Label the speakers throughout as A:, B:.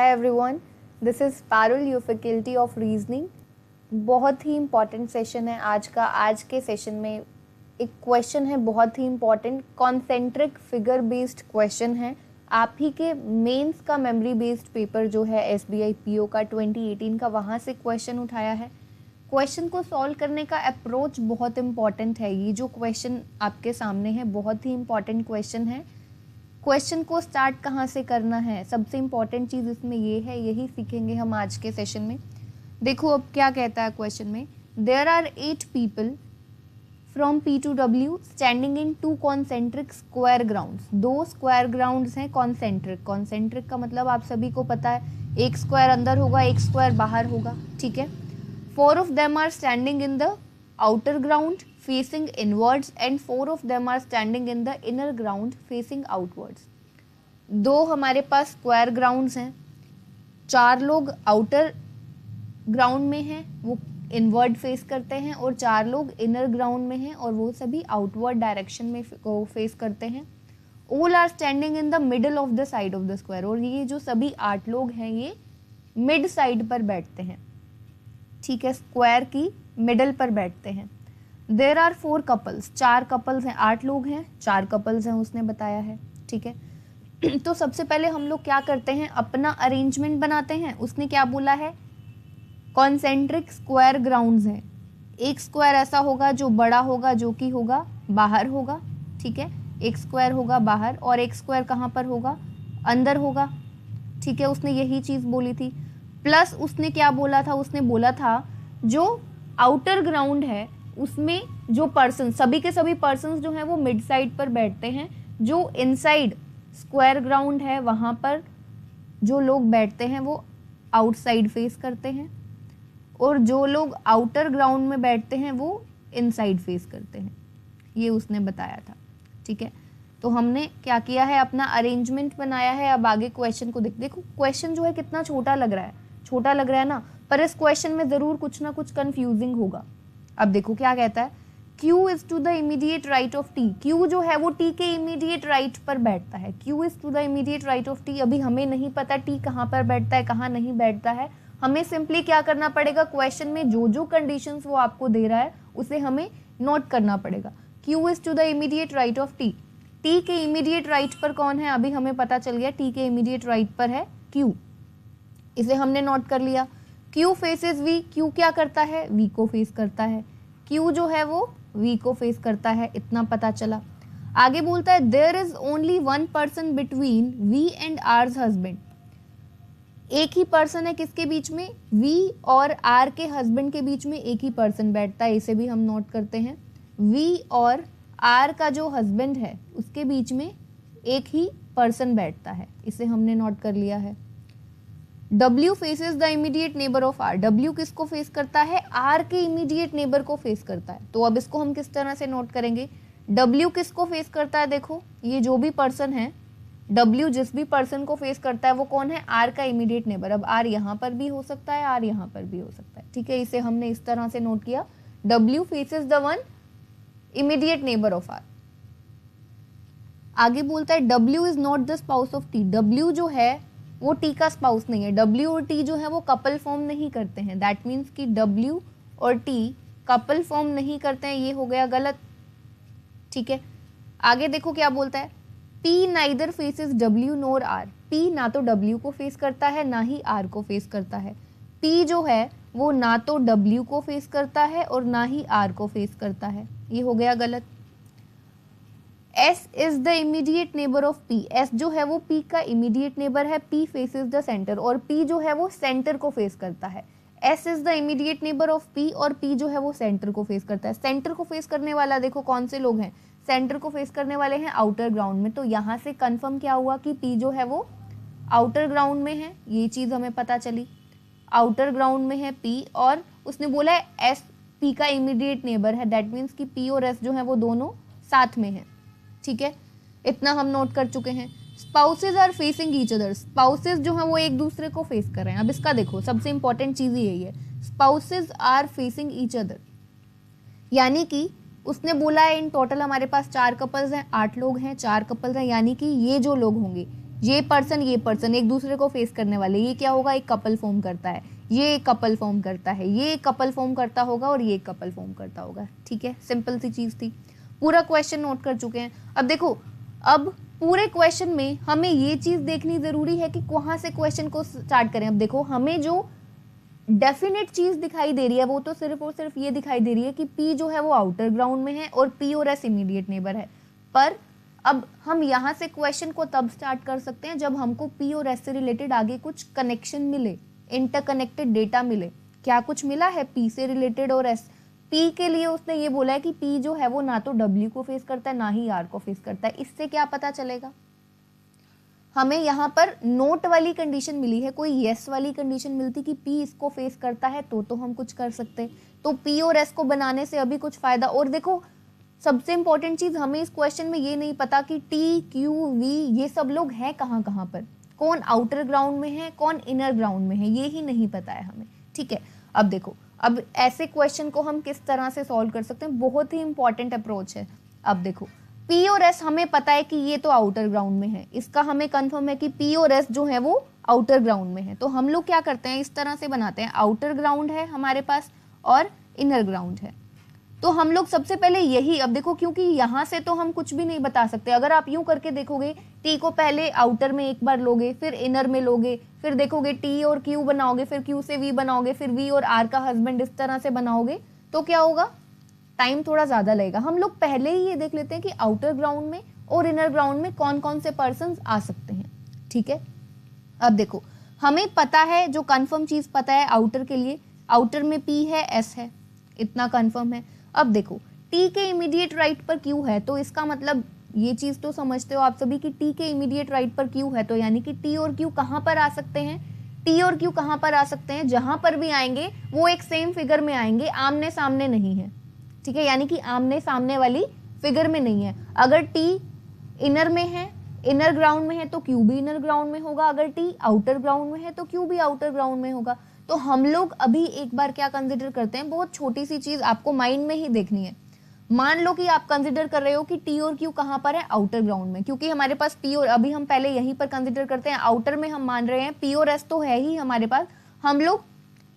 A: Hi everyone, this is Parul, your faculty of reasoning. बहुत ही important session है आज का। आज के सेशन में एक क्वेश्चन है बहुत ही important, concentric figure based question है। आप ही के मेंस का मेमोरी बेस्ड पेपर जो है SBI PO का 2018 का, वहाँ से क्वेश्चन उठाया है। क्वेश्चन को सॉल्व करने का अप्रोच बहुत इम्पॉर्टेंट है। ये जो क्वेश्चन आपके सामने है बहुत ही इम्पॉर्टेंट क्वेश्चन है। क्वेश्चन को स्टार्ट कहाँ से करना है, सबसे इम्पॉर्टेंट चीज़ इसमें ये है, यही सीखेंगे हम आज के सेशन में। देखो अब क्या कहता है क्वेश्चन में, there are 8 people from P to W standing in 2 concentric square grounds. 2 square grounds हैं कॉन्सेंट्रिक। कॉन्सेंट्रिक का मतलब आप सभी को पता है, एक स्क्वायर अंदर होगा, एक स्क्वायर बाहर होगा, ठीक है। 4 of them are standing in the outer ground facing inwards and 4 of them are standing in the inner ground facing outwards। दो हमारे पास स्क्वायर ग्राउंड्स हैं, 4 लोग आउटर ग्राउंड में हैं, वो इनवर्ड फेस करते हैं, और 4 लोग इनर ग्राउंड में हैं और वो सभी आउटवर्ड डायरेक्शन में को फेस करते हैं। All are standing in the middle of the side of the square. और ये जो सभी 8 लोग हैं ये मिड साइड पर बैठते हैं, ठीक है, स्क्वायर की मिडल पर बैठते हैं। देयर आर 4 कपल्स, 4 कपल्स हैं, 8 लोग हैं, 4 कपल्स हैं उसने बताया है, ठीक है। तो सबसे पहले हम लोग क्या करते हैं, अपना अरेंजमेंट बनाते हैं। उसने क्या बोला है, कॉन्सेंट्रिक स्क्वायर ग्राउंड्स हैं। एक स्क्वायर ऐसा होगा जो बड़ा होगा, जो कि होगा बाहर होगा, ठीक है, एक स्क्वायर होगा बाहर और एक स्क्वायर कहाँ पर होगा, अंदर होगा, ठीक है। उसने यही चीज़ बोली थी। प्लस उसने क्या बोला था, उसने बोला था जो आउटर ग्राउंड है उसमें जो पर्सन, सभी के सभी पर्सन्स जो हैं वो मिड साइड पर बैठते हैं। जो इनसाइड स्क्वायर ग्राउंड है वहाँ पर जो लोग बैठते हैं वो आउटसाइड फेस करते हैं, और जो लोग आउटर ग्राउंड में बैठते हैं वो इनसाइड फेस करते हैं। ये उसने बताया था, ठीक है। तो हमने क्या किया है, अपना अरेंजमेंट बनाया है। अब आगे क्वेश्चन को देखो क्वेश्चन जो है कितना छोटा लग रहा है, छोटा लग रहा है ना, पर इस क्वेश्चन में ज़रूर कुछ ना कुछ कंफ्यूजिंग होगा। अब देखो क्या कहता है, Q is to the immediate right of T। Q जो है वो T के इमीडिएट राइट पर बैठता है। Q is to the immediate right of T। अभी हमें नहीं पता T कहाँ पर बैठता है, कहाँ नहीं बैठता है। हमें सिंपली क्या करना पड़ेगा, क्वेश्चन में जो जो कंडीशंस वो आपको दे रहा है उसे हमें नोट करना पड़ेगा। Q is to the immediate right of T। T के इमीडिएट राइट पर कौन है, अभी हमें पता चल गया T के इमीडिएट राइट पर है Q, इसे हमने नोट कर लिया। Q faces V। Q क्या करता है, V को फेस करता है। Q जो है वो V को फेस करता है, इतना पता चला। आगे बोलता है there is only 1 person between V and R's husband. एक ही पर्सन है किसके बीच में, V और R के हस्बैंड के बीच में एक ही पर्सन बैठता है, इसे भी हम नोट करते हैं। V और R का जो हस्बैंड है उसके बीच में एक ही पर्सन बैठता है, इसे हमने नोट कर लिया है। W faces the immediate neighbour of R। W किसको फेस करता है, R के इमीडिएट नेबर को फेस करता है। तो अब इसको हम किस तरह से नोट करेंगे, W किसको फेस करता है, देखो ये जो भी पर्सन है, W जिस भी पर्सन को फेस करता है वो कौन है, R का इमीडिएट नेबर। अब R यहाँ पर भी हो सकता है, R यहाँ पर भी हो सकता है, ठीक है। इसे हमने इस तरह से नोट किया, W faces the one immediate neighbour of R। आगे बोलता है W is not the spouse of T। W जो है वो T का स्पाउस नहीं है। W और T जो है वो कपल फॉर्म नहीं करते हैं। दैट मीन्स कि W और T कपल फॉर्म नहीं करते हैं, ये हो गया गलत, ठीक है। आगे देखो क्या बोलता है, P नाइदर फेसेस W नोर R। P ना तो W को फेस करता है ना ही R को फेस करता है। P जो है वो ना तो W को फेस करता है और ना ही R को फेस करता है, ये हो गया गलत। S is the immediate neighbour of P। S जो है वो P का इमीडिएट नेबर है। P फेसेस द सेंटर, और P जो है वो सेंटर को फेस करता है। S is the immediate neighbour of P और P जो है वो सेंटर को फेस करता है। सेंटर को फेस करने वाला देखो कौन से लोग हैं, सेंटर को फेस करने वाले हैं आउटर ग्राउंड में। तो यहाँ से कंफर्म क्या हुआ कि P जो है वो आउटर ग्राउंड में है, ये चीज़ हमें पता चली, आउटर ग्राउंड में है P। और उसने बोला है S P का इमीडिएट नेबर है, दैट मीन्स कि P और S जो है वो दोनों साथ में हैं, ठीक है। इतना हम नोट कर चुके हैं। Spouses are facing each other. Spouses जो हैं वो एक दूसरे को फेस कर रहे हैं। अब इसका देखो सबसे इंपॉर्टेंट चीज़ यही है, spouses are facing each other, यानी कि उसने बोला है इन टोटल हमारे पास 4 कपल्स हैं, 8 लोग हैं, 4 कपल्स हैं, यानी कि ये जो लोग होंगे ये पर्सन एक दूसरे को फेस करने वाले, ये क्या होगा, एक कपल फॉर्म करता है, ये एक कपल फॉर्म करता है, ये एक कपल फॉर्म करता होगा और ये एक कपल फॉर्म करता होगा। ठीक है, सिंपल सी चीज थी। पूरा क्वेश्चन नोट कर चुके हैं। अब देखो, अब पूरे क्वेश्चन में हमें ये चीज देखनी जरूरी है कि कहाँ से क्वेश्चन को स्टार्ट करें। अब देखो, हमें जो डेफिनेट चीज दिखाई दे रही है वो तो सिर्फ और सिर्फ ये दिखाई दे रही है कि पी जो है वो आउटर ग्राउंड में है और पी और एस इमीडिएट नेबर है। पर अब हम यहाँ से क्वेश्चन को तब स्टार्ट कर सकते हैं जब हमको पी और एस से रिलेटेड आगे कुछ कनेक्शन मिले, इंटरकनेक्टेड डेटा मिले। क्या कुछ मिला है पी से रिलेटेड और एस? पी के लिए उसने ये बोला है कि पी जो है वो ना तो डब्ल्यू को फेस करता है ना ही आर को फेस करता है। इससे क्या पता चलेगा? हमें यहाँ पर नोट वाली कंडीशन मिली है, कोई यस वाली कंडीशन मिलती कि पी इसको फेस करता है तो हम कुछ कर सकते। तो पी और एस को बनाने से अभी कुछ फायदा। और देखो, सबसे इंपॉर्टेंट चीज, हमें इस क्वेश्चन में ये नहीं पता कि टी, क्यू, वी ये सब लोग हैं कहाँ कहाँ पर, कौन आउटर ग्राउंड में है, कौन इनर ग्राउंड में है, ये ही नहीं पता है हमें। ठीक है, अब देखो, अब ऐसे क्वेश्चन को हम किस तरह से सॉल्व कर सकते हैं, बहुत ही इंपॉर्टेंट अप्रोच है। अब देखो, पी और एस हमें पता है कि ये तो आउटर ग्राउंड में है, इसका हमें कंफर्म है कि पी और एस जो है वो आउटर ग्राउंड में है। तो हम लोग क्या करते हैं, इस तरह से बनाते हैं, आउटर ग्राउंड है हमारे पास और इनर ग्राउंड है। तो हम लोग सबसे पहले यही, अब देखो, क्योंकि यहाँ से तो हम कुछ भी नहीं बता सकते। अगर आप यूं करके देखोगे, टी को पहले आउटर में एक बार लोगे, फिर इनर में लोगे, फिर देखोगे टी और क्यू बनाओगे, फिर क्यू से वी बनाओगे, फिर वी और आर का हस्बैंड, इस तरह से बनाओगे, तो क्या होगा, टाइम थोड़ा ज्यादा लगेगा। हम लोग पहले ही ये देख लेते हैं कि आउटर ग्राउंड में और इनर ग्राउंड में कौन कौन से पर्सन आ सकते हैं। ठीक है, अब देखो, हमें पता है, जो कंफर्म चीज पता है आउटर के लिए, आउटर में पी है, एस है, इतना कंफर्म है। अब देखो, टी के इमीडिएट राइट पर क्यू है, तो इसका मतलब ये चीज तो समझते हो आप सभी कि टी के इमीडिएट राइट पर क्यू है, तो यानी कि टी और क्यू कहां पर आ सकते हैं, टी और क्यू कहां पर आ सकते हैं, जहां पर भी आएंगे वो एक सेम फिगर में आएंगे, आमने सामने नहीं है। ठीक है, यानी कि आमने सामने वाली फिगर में नहीं है। अगर टी इनर में है, इनर ग्राउंड में है, तो क्यू भी इनर ग्राउंड में होगा। अगर टी आउटर ग्राउंड में है तो क्यू भी आउटर ग्राउंड में होगा। तो हम लोग अभी एक बार क्या कंसिडर करते हैं, बहुत छोटी सी चीज आपको माइंड में ही देखनी है। मान लो कि आप कंसिडर कर रहे हो कि टी और क्यू कहां पर है, आउटर ग्राउंड में, क्योंकि हमारे पास पी और, अभी हम पहले यहीं पर कंसिडर करते हैं, आउटर में हम मान रहे हैं, पी और एस तो है ही हमारे पास। हम लोग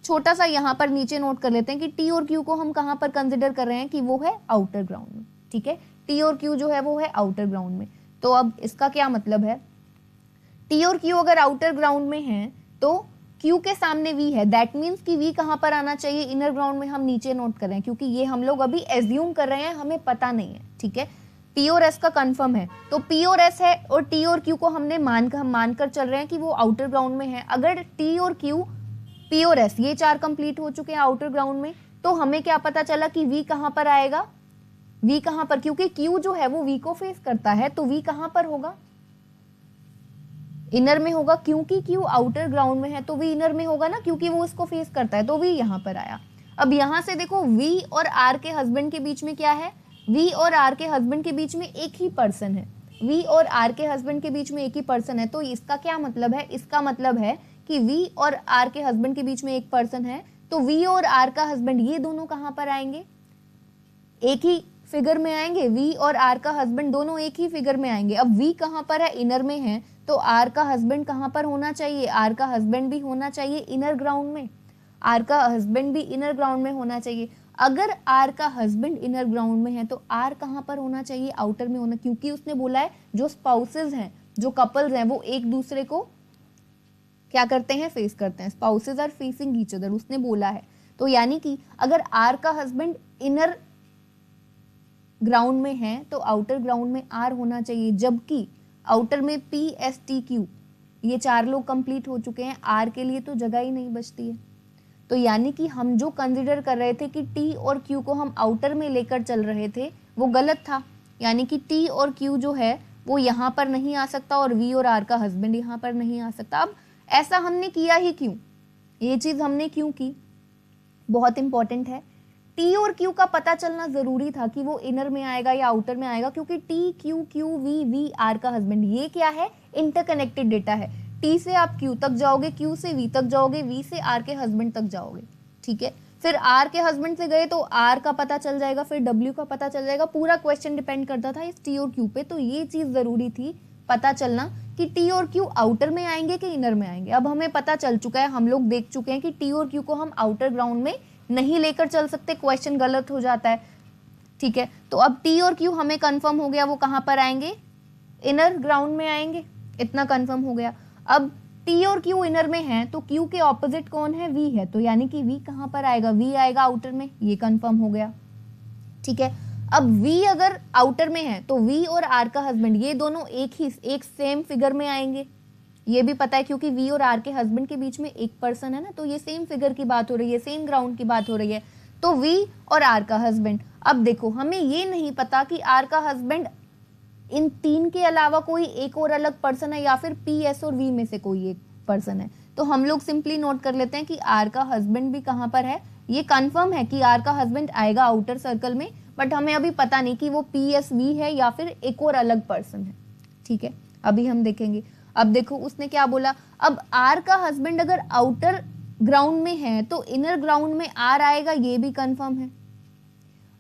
A: छोटा सा यहाँ पर नीचे नोट कर लेते हैं कि टी और क्यू को हम कहां पर कंसिडर कर रहे हैं कि वो है आउटर ग्राउंड में। ठीक है, टी और क्यू जो है वो है आउटर ग्राउंड में। तो अब इसका क्या मतलब है, टी और क्यू अगर आउटर ग्राउंड में है तो क्यू के सामने वी है, दैट मीन्स कि वी कहां पर आना चाहिए, इनर ग्राउंड में। हम नीचे नोट कर रहे हैं क्योंकि ये हम लोग अभी एज्यूम कर रहे हैं, हमें पता नहीं है। ठीक है, पी और एस का कंफर्म है, तो पी और एस है और टी और क्यू को हमने मानकर चल रहे हैं कि वो आउटर ग्राउंड में है। अगर टी और क्यू, पी और एस ये चार कंप्लीट हो चुके हैं आउटर ग्राउंड में, तो हमें क्या पता चला कि वी कहां पर आएगा, वी कहां पर, क्योंकि क्यू जो है वो वी को फेस करता है, तो वी कहां पर होगा, इनर में होगा। क्योंकि क्यू आउटर ग्राउंड में है तो वी इनर में होगा ना, क्योंकि वो इसको फेस करता है, तो वी यहां पर आया। अब यहां से देखो, वी और आर के हस्बैंड के बीच में क्या है, वी और आर के हस्बैंड के बीच में एक ही पर्सन है, वी और आर के हस्बैंड के बीच में एक ही पर्सन है। तो इसका क्या मतलब है, इसका मतलब है कि वी और आर के हस्बैंड के बीच में एक पर्सन है, तो वी और आर का हस्बैंड ये दोनों कहां पर आएंगे, एक ही फिगर में आएंगे। वी और आर का हस्बैंड दोनों एक ही फिगर में आएंगे। अब वी कहां पर है, इनर में है, तो आर का हस्बैंड कहां पर होना चाहिए, आर का हस्बैंड भी होना चाहिए इनर ग्राउंड में, आर का हस्बैंड भी इनर ग्राउंड में होना चाहिए। अगर आर का हस्बैंड इनर ग्राउंड में है तो आर कहां पर होना चाहिए, आउटर में होना, क्योंकि उसने बोला है जो स्पाउसेस हैं, जो कपल्स हैं, वो एक दूसरे को क्या करते हैं, फेस करते हैं, spouses are facing each other, उसने बोला है। तो यानी कि अगर आर का हस्बैंड इनर ग्राउंड में है तो आउटर ग्राउंड में आर होना चाहिए, जबकि आउटर में पी एस टी क्यू ये चार लोग कंप्लीट हो चुके हैं, आर के लिए तो जगह ही नहीं बचती है। तो यानी कि हम जो कंसिडर कर रहे थे कि टी और क्यू को हम आउटर में लेकर चल रहे थे वो गलत था। यानी कि टी और क्यू जो है वो यहाँ पर नहीं आ सकता और वी और आर का हस्बैंड यहाँ पर नहीं आ सकता। अब ऐसा हमने किया ही क्यों, ये चीज हमने क्यों की, बहुत इंपॉर्टेंट है। टी और क्यू का पता चलना जरूरी था कि वो इनर में आएगा या आउटर में आएगा, क्योंकि T Q Q V V R का हस्बैंड, ये क्या है, इंटरकनेक्टेड डेटा है। टी से आप क्यू तक जाओगे, क्यू से वी तक जाओगे, वी से आर के हस्बैंड तक जाओगे। ठीक है, फिर आर के हस्बैंड से गए तो आर का पता चल जाएगा, फिर डब्ल्यू का पता चल जाएगा। पूरा क्वेश्चन डिपेंड करता था इस टी और क्यू पे। तो ये चीज जरूरी थी पता चलना कि टी और क्यू आउटर में आएंगे कि इनर में आएंगे। अब हमें पता चल चुका है, हम लोग देख चुके हैं कि टी और क्यू को हम आउटर ग्राउंड में नहीं लेकर चल सकते, क्वेश्चन गलत हो जाता है, ठीक है। तो अब टी और क्यू हमें कंफर्म हो गया, वो कहाँ पर आएंगे, इनर ग्राउंड में आएंगे, इतना कंफर्म हो गया। अब टी और क्यू इनर में है तो क्यू के ऑपोजिट कौन है, वी है, तो यानी कि वी कहाँ पर आएगा, वी आएगा आउटर में, ये कंफर्म हो गया, ठीक है। अब वी अगर आउटर में है तो वी और आर का हस्बैंड ये दोनों एक सेम फिगर में आएंगे, ये भी पता है क्योंकि वी और आर के हस्बैंड के बीच में एक पर्सन है ना, तो ये सेम फिगर की बात हो रही है, सेम ग्राउंड की बात हो रही है, तो वी और आर का हस्बैंड। अब देखो हमें ये नहीं पता कि आर का हस्बैंड इन तीन के अलावा कोई एक और अलग पर्सन है या फिर पी, एस और वी में से कोई एक पर्सन है, तो हम लोग सिंपली नोट कर लेते हैं कि आर का हस्बैंड भी कहाँ पर है, ये कंफर्म है कि आर का हस्बैंड आएगा आउटर सर्कल में, बट हमें अभी पता नहीं कि वो पी, एस, वी है या फिर एक और अलग पर्सन है, ठीक है, अभी हम देखेंगे। अब देखो उसने क्या बोला, अब आर का हस्बैंड अगर आउटर ग्राउंड में है तो इनर ग्राउंड में आर आएगा, ये भी कंफर्म है।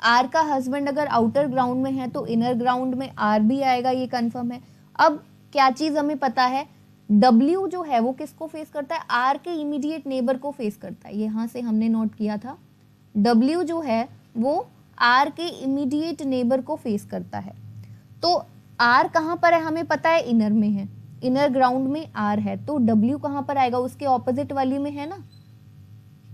A: आर का हस्बैंड अगर आउटर ग्राउंड में है तो इनर ग्राउंड में आर भी आएगा, ये कंफर्म है। अब क्या चीज हमें पता है, W जो है वो किसको फेस करता है, आर के इमीडिएट नेबर को फेस करता है, यहां से हमने नोट किया था, W जो है वो आर के इमीडिएट नेबर को फेस करता है। तो आर कहां पर है हमें पता है, इनर में है, इनर ग्राउंड में आर है, तो W कहां पर आएगा, उसके ऑपोजिट वाली में है ना,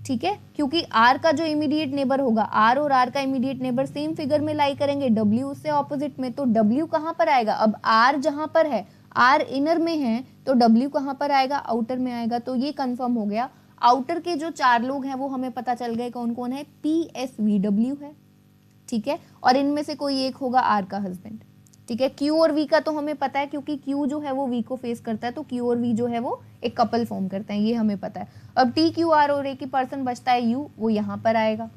A: ठीक है, क्योंकि आर का जो इमीडिएट नेबर होगा, आर और आर का इमीडिएट नेबर सेम फिगर में लाई करेंगे, W उससे ऑपोजिट में, तो W कहां पर आएगा, अब आर जहां पर है, आर इनर में है तो W कहां पर आएगा, आउटर में आएगा, तो ये कंफर्म हो गया। आउटर के जो चार लोग हैं वो हमें पता चल गए कौन कौन है, P, S, V, W है, ठीक है, और इनमें से कोई एक होगा आर का हस्बैंड, ठीक है। Q और V का तो हमें पता है क्योंकि Q जो है वो V को फेस करता है, तो Q और V जो है वो एक कपल फॉर्म करते हैं, ये हमें पता है। अब T, Q, R और एक ही पर्सन बचता है U, वो यहाँ पर आएगा,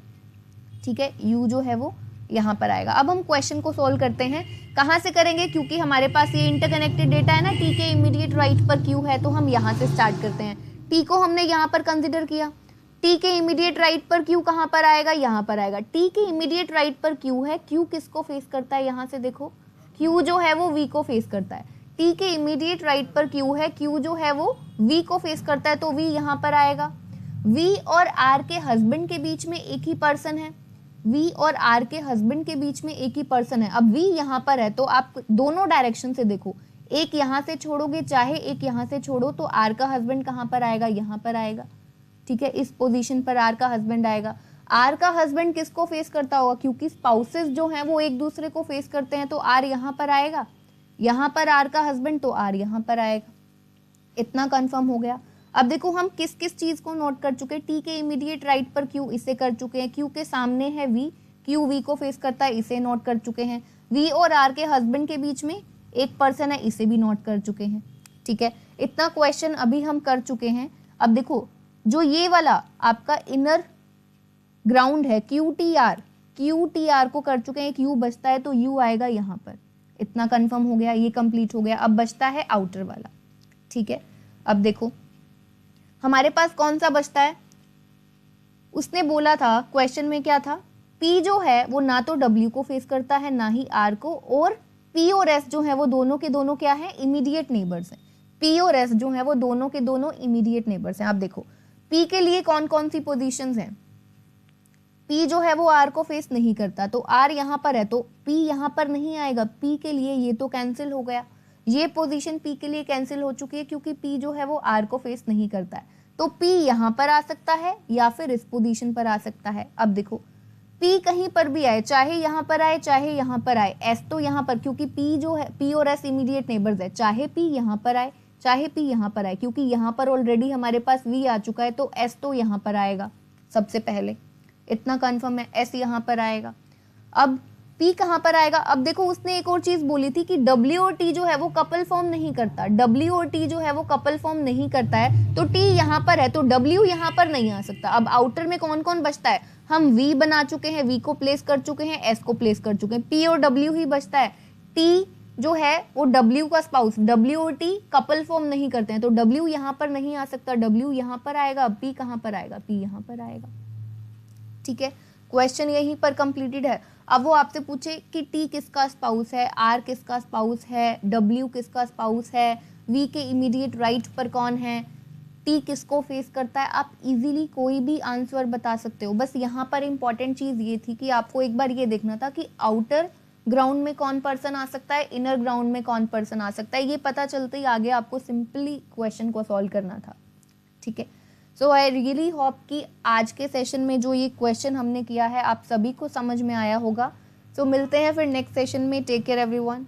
A: ठीक है, U जो है वो यहाँ पर आएगा। अब हम क्वेश्चन को सोल्व करते हैं, कहाँ से करेंगे, क्योंकि हमारे पास ये इंटरकनेक्टेड डेटा है ना, T के इमीडिएट राइट पर Q है, तो हम यहाँ से स्टार्ट करते हैं। T को हमने यहाँ पर कंसिडर किया, T के इमीडिएट राइट पर Q कहाँ पर आएगा, यहाँ पर आएगा। T के इमीडिएट राइट पर Q है, Q किसको फेस करता है, यहाँ से देखो Q जो है वो V को फेस करता है। T के इमीडिएट राइट पर Q है, Q जो है वो V को फेस करता है, तो V यहाँ पर आएगा। V और R के हस्बैंड के बीच में एक ही पर्सन है, V और R के हस्बैंड के बीच में एक ही पर्सन है। अब V यहाँ पर है तो आप दोनों डायरेक्शन से देखो, एक यहाँ से छोड़ोगे चाहे एक यहाँ से छोड़ो, तो R का हस्बैंड कहाँ पर आएगा, यहाँ पर आएगा, ठीक है, इस पोजीशन पर R का हस्बैंड आएगा। R का हस्बैंड किसको फेस करता होगा, क्योंकि स्पाउसेस जो हैं वो एक दूसरे को फेस करते हैं, तो R यहाँ पर आएगा, यहाँ पर R का हस्बैंड, तो R यहाँ पर आएगा, इतना कंफर्म हो गया। अब देखो हम किस किस चीज को नोट कर चुके हैं, T के इमीडिएट राइट पर Q, इसे कर चुके हैं, Q के सामने है V, Q V को फेस करता है, इसे नोट कर चुके हैं। V और R के हस्बैंड के बीच में एक पर्सन है, इसे भी नोट कर चुके हैं, ठीक है, इतना क्वेश्चन अभी हम कर चुके हैं। अब देखो जो ये वाला आपका इनर ग्राउंड है QTR को कर चुके हैं, एक U बचता है तो U आएगा यहाँ पर, इतना कंफर्म हो गया, ये कंप्लीट हो गया। अब बचता है आउटर वाला, ठीक है। अब देखो हमारे पास कौन सा बचता है, उसने बोला था क्वेश्चन में क्या था, P जो है वो ना तो W को फेस करता है ना ही R को, और P और S जो है वो दोनों के दोनों क्या है, इमीडिएट नेबर्स हैं। P और S जो है वो दोनों के दोनों इमीडिएट नेबर्स हैं। आप देखो P के लिए कौन कौन सी पोजीशंस हैं, P जो है वो R को फेस नहीं करता, तो R यहाँ पर है तो P यहाँ पर नहीं आएगा, P के लिए ये तो कैंसिल हो गया, ये पोजीशन P के लिए कैंसिल हो चुकी है क्योंकि P जो है वो R को फेस नहीं करता है, तो P यहाँ पर आ सकता है या फिर इस पोजीशन पर आ सकता है। अब देखो P कहीं पर भी आए, चाहे यहाँ पर आए चाहे यहाँ पर आए, S तो यहाँ पर, क्योंकि P जो है P और S इमीडिएट नेबर्स है, चाहे P यहाँ पर आए चाहे P यहाँ पर आए, क्योंकि यहाँ पर ऑलरेडी हमारे पास V आ चुका है, तो S तो यहाँ पर आएगा सबसे पहले, इतना कंफर्म है, S यहाँ पर आएगा। अब P कहाँ पर आएगा, अब देखो उसने एक और चीज बोली थी कि W और T जो है वो कपल फॉर्म नहीं करता, W और T जो है वो कपल फॉर्म नहीं करता है, तो T यहाँ पर है तो W यहाँ पर नहीं आ सकता। अब आउटर में कौन कौन बचता है, हम V बना चुके हैं, V को प्लेस कर चुके हैं, S को प्लेस कर चुके हैं, P और W ही बचता है। T जो है वो W का स्पाउस, W और T कपल फॉर्म नहीं करते हैं, तो W यहाँ पर नहीं आ सकता, W यहाँ पर आएगा, P कहाँ पर आएगा, P यहाँ पर आएगा, ठीक है। क्वेश्चन यहीं पर कंप्लीटेड है। अब वो आपसे पूछे कि T किसका स्पाउस है, R किसका स्पाउस है, W किसका स्पाउस है, वी के इमीडिएट राइट पर कौन है, टी किसको फेस करता है, आप इजीली कोई भी आंसर बता सकते हो। बस यहाँ पर इंपॉर्टेंट चीज़ ये थी कि आपको एक बार ये देखना था कि आउटर ग्राउंड में कौन पर्सन आ सकता है, इनर ग्राउंड में कौन पर्सन आ सकता है, ये पता चलते ही आगे आपको सिंपली क्वेश्चन को सॉल्व करना था। ठीक है, सो आई रियली होप कि आज के सेशन में जो ये क्वेश्चन हमने किया है आप सभी को समझ में आया होगा। सो मिलते हैं फिर नेक्स्ट सेशन में। Take care everyone.